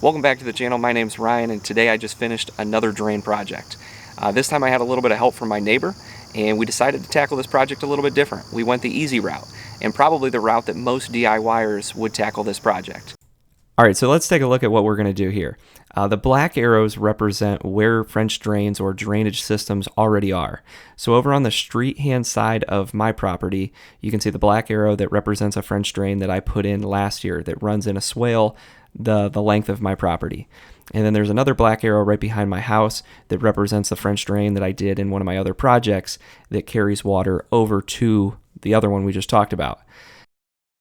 Welcome back to the channel. My name's Ryan, and today I just finished another drain project. This time I had a little bit of help from my neighbor, and we decided to tackle this project a little bit different. We went the easy route, and probably the route that most DIYers would tackle this project. All right, so let's take a look at what we're going to do here. The black arrows represent where French drains or drainage systems already are. So over on the street hand side of my property, you can see the black arrow that represents a French drain that I put in last year that runs in a swale the length of my property. And then there's another black arrow right behind my house that represents the French drain that I did in one of my other projects that carries water over to the other one we just talked about.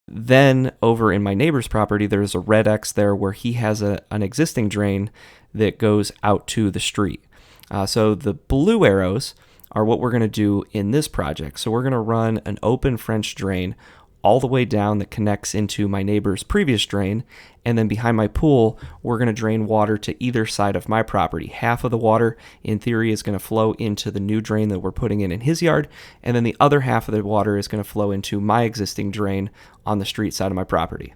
Then over in my neighbor's property, there's a red X there where he has an existing drain that goes out to the street. So the blue arrows are what we're going to do in this project. So we're going to run an open French drain all the way down that connects into my neighbor's previous drain. And then behind my pool, we're going to drain water to either side of my property. Half of the water, in theory, is going to flow into the new drain that we're putting in his yard. And then the other half of the water is going to flow into my existing drain on the street side of my property.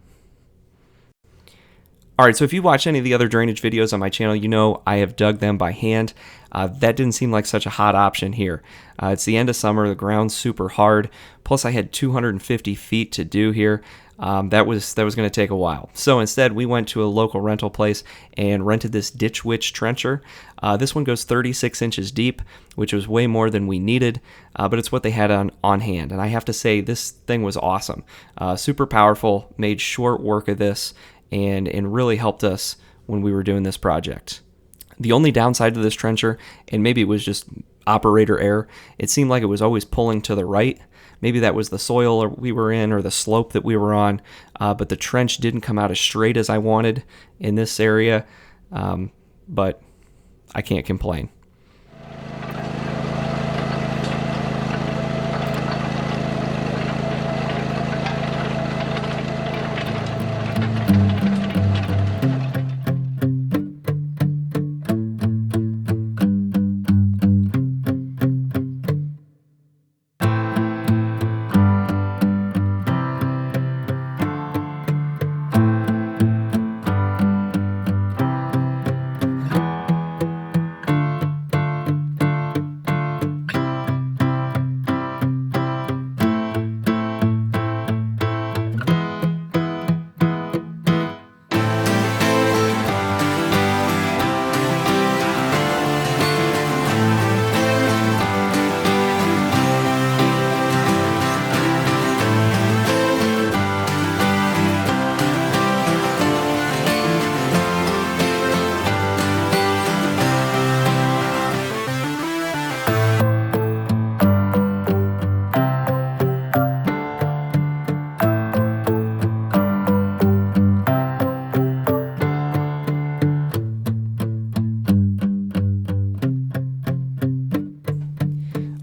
All right, so if you watch any of the other drainage videos on my channel, you know I have dug them by hand. That didn't seem like such a hot option here. It's the end of summer, the ground's super hard, plus I had 250 feet to do here. That was going to take a while. So instead, we went to a local rental place and rented this Ditch Witch trencher. This one goes 36 inches deep, which was way more than we needed, but it's what they had on hand. And I have to say, this thing was awesome. Super powerful, made short work of this, and really helped us when we were doing this project. The only downside to this trencher, and maybe it was just operator error, it seemed like it was always pulling to the right. Maybe that was the soil we were in or the slope that we were on, but the trench didn't come out as straight as I wanted in this area, but I can't complain.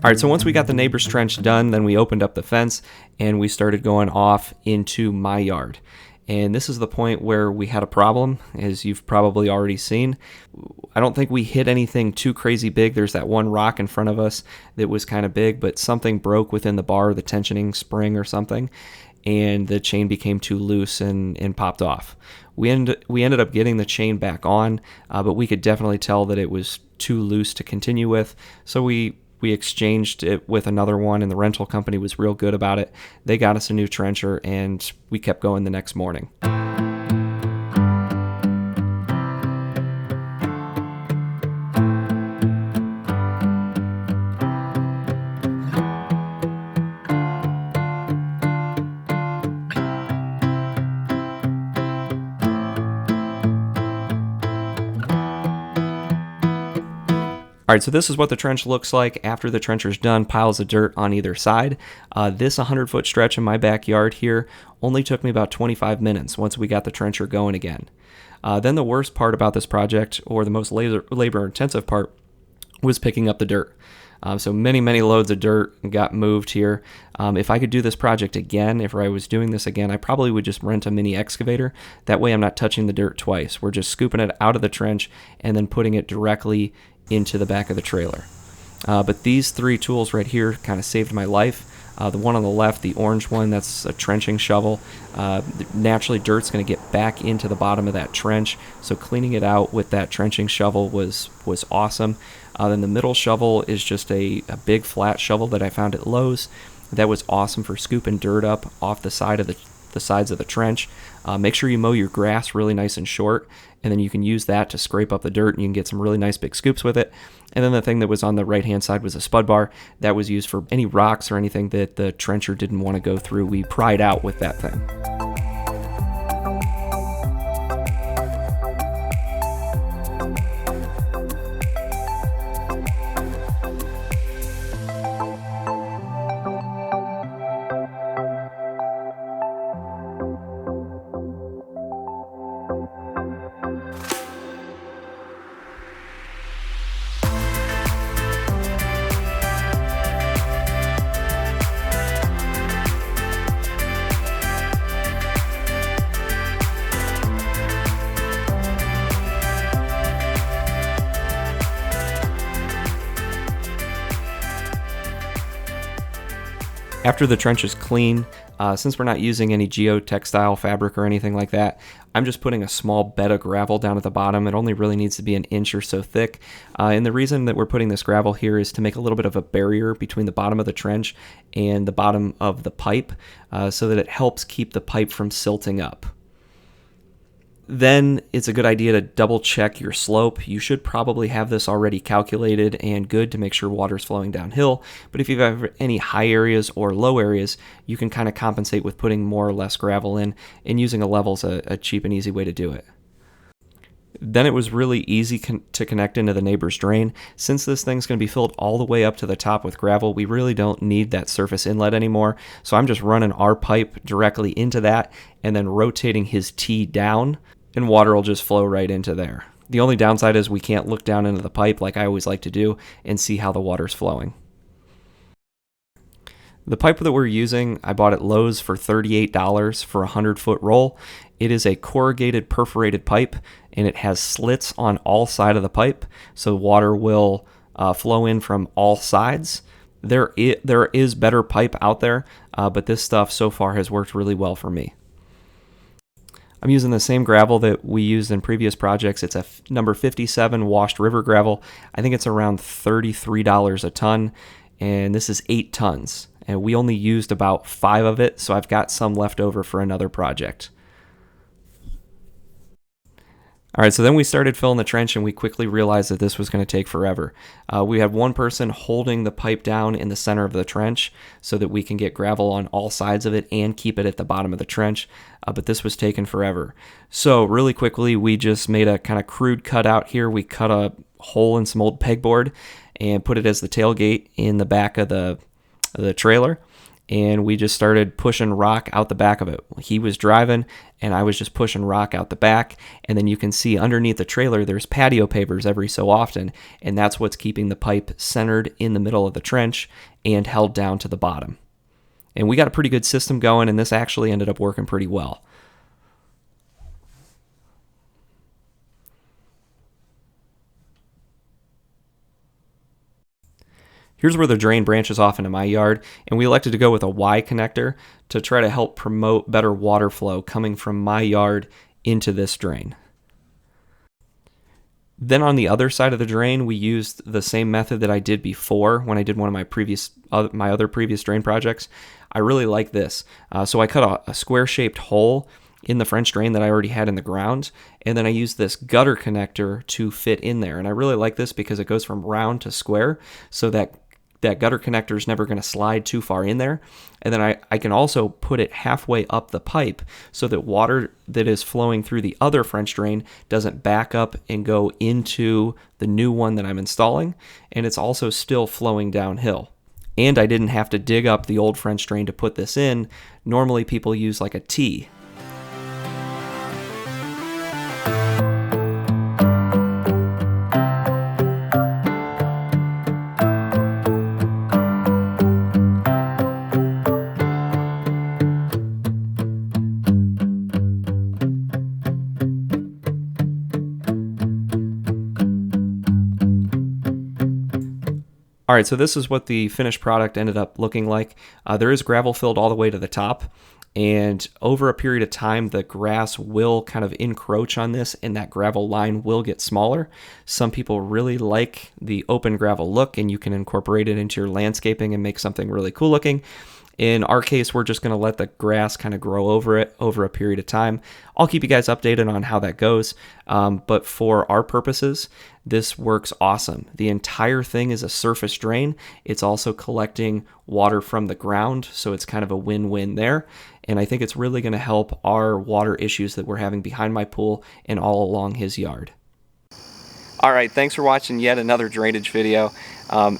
All right, so once we got the neighbor's trench done, then we opened up the fence and we started going off into my yard. And this is the point where we had a problem, as you've probably already seen. I don't think we hit anything too crazy big. There's that one rock in front of us that was kind of big, but something broke within the bar, the tensioning spring or something, and the chain became too loose and popped off. We ended up getting the chain back on, but we could definitely tell that it was too loose to continue with, so we exchanged it with another one, and the rental company was real good about it. They got us a new trencher, and we kept going the next morning. All right, so this is what the trench looks like after the trencher's done, piles of dirt on either side. This 100-foot stretch in my backyard here only took me about 25 minutes once we got the trencher going again. Then the worst part about this project, or the most labor-intensive part, was picking up the dirt. So many loads of dirt got moved here. If I could do this project again, if I was doing this again, I probably would just rent a mini excavator. That way I'm not touching the dirt twice. We're just scooping it out of the trench and then putting it directly into the back of the trailer. But these three tools right here kind of saved my life. The one on the left, the orange one, that's a trenching shovel. Naturally, dirt's going to get back into the bottom of that trench, so cleaning it out with that trenching shovel was awesome. Then the middle shovel is just a big flat shovel that I found at Lowe's. That was awesome for scooping dirt up off the sides of the trench. Make sure you mow your grass really nice and short, and then you can use that to scrape up the dirt, and you can get some really nice big scoops with it. And then the thing that was on the right-hand side was a spud bar. That was used for any rocks or anything that the trencher didn't want to go through. We pried out with that thing. After the trench is clean, since we're not using any geotextile fabric or anything like that, I'm just putting a small bed of gravel down at the bottom. It only really needs to be an inch or so thick. And the reason that we're putting this gravel here is to make a little bit of a barrier between the bottom of the trench and the bottom of the pipe, so that it helps keep the pipe from silting up. Then it's a good idea to double check your slope. You should probably have this already calculated and good to make sure water's flowing downhill. But if you have any high areas or low areas, you can kind of compensate with putting more or less gravel in, and using a level is a cheap and easy way to do it. Then it was really easy to connect into the neighbor's drain. Since this thing's going to be filled all the way up to the top with gravel, we really don't need that surface inlet anymore. So I'm just running our pipe directly into that and then rotating his T down, and water will just flow right into there. The only downside is we can't look down into the pipe like I always like to do and see how the water's flowing. The pipe that we're using, I bought at Lowe's for $38 for a 100-foot roll. It is a corrugated perforated pipe, and it has slits on all sides of the pipe, so water will flow in from all sides. There is better pipe out there, but this stuff so far has worked really well for me. I'm using the same gravel that we used in previous projects. It's a number 57 washed river gravel. I think it's around $33 a ton, and this is 8 tons. And we only used about 5 of it, so I've got some left over for another project. All right, so then we started filling the trench, and we quickly realized that this was going to take forever. We had one person holding the pipe down in the center of the trench so that we can get gravel on all sides of it and keep it at the bottom of the trench, but this was taking forever. So really quickly, we just made a kind of crude cutout here. We cut a hole in some old pegboard and put it as the tailgate in the back of the trailer. And we just started pushing rock out the back of it. He was driving, and I was just pushing rock out the back. And then you can see underneath the trailer, there's patio pavers every so often, and that's what's keeping the pipe centered in the middle of the trench and held down to the bottom. And we got a pretty good system going, and this actually ended up working pretty well. Here's where the drain branches off into my yard, and we elected to go with a Y connector to try to help promote better water flow coming from my yard into this drain. Then on the other side of the drain, we used the same method that I did before when I did one of my other previous drain projects. I really like this. So I cut a square-shaped hole in the French drain that I already had in the ground, and then I used this gutter connector to fit in there. And I really like this because it goes from round to square, so that gutter connector is never going to slide too far in there. And then I can also put it halfway up the pipe so that water that is flowing through the other French drain doesn't back up and go into the new one that I'm installing. And it's also still flowing downhill. And I didn't have to dig up the old French drain to put this in. Normally people use like a T. All right, so this is what the finished product ended up looking like. There is gravel filled all the way to the top, and over a period of time, the grass will kind of encroach on this, and that gravel line will get smaller. Some people really like the open gravel look, and you can incorporate it into your landscaping and make something really cool looking. In our case, we're just going to let the grass kind of grow over it over a period of time. I'll keep you guys updated on how that goes. But for our purposes, this works awesome. The entire thing is a surface drain. It's also collecting water from the ground, so it's kind of a win-win there. And I think it's really going to help our water issues that we're having behind my pool and all along his yard. All right, thanks for watching yet another drainage video.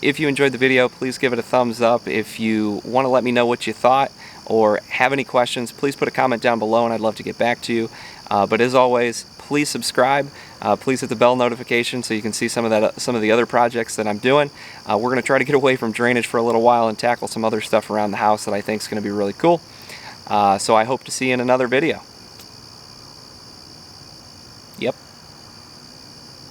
If you enjoyed the video, please give it a thumbs up. If you want to let me know what you thought or have any questions, please put a comment down below and I'd love to get back to you. But as always, please subscribe. Please hit the bell notification so you can see some of the other projects that I'm doing. We're going to try to get away from drainage for a little while and tackle some other stuff around the house that I think is going to be really cool. So I hope to see you in another video. Yep.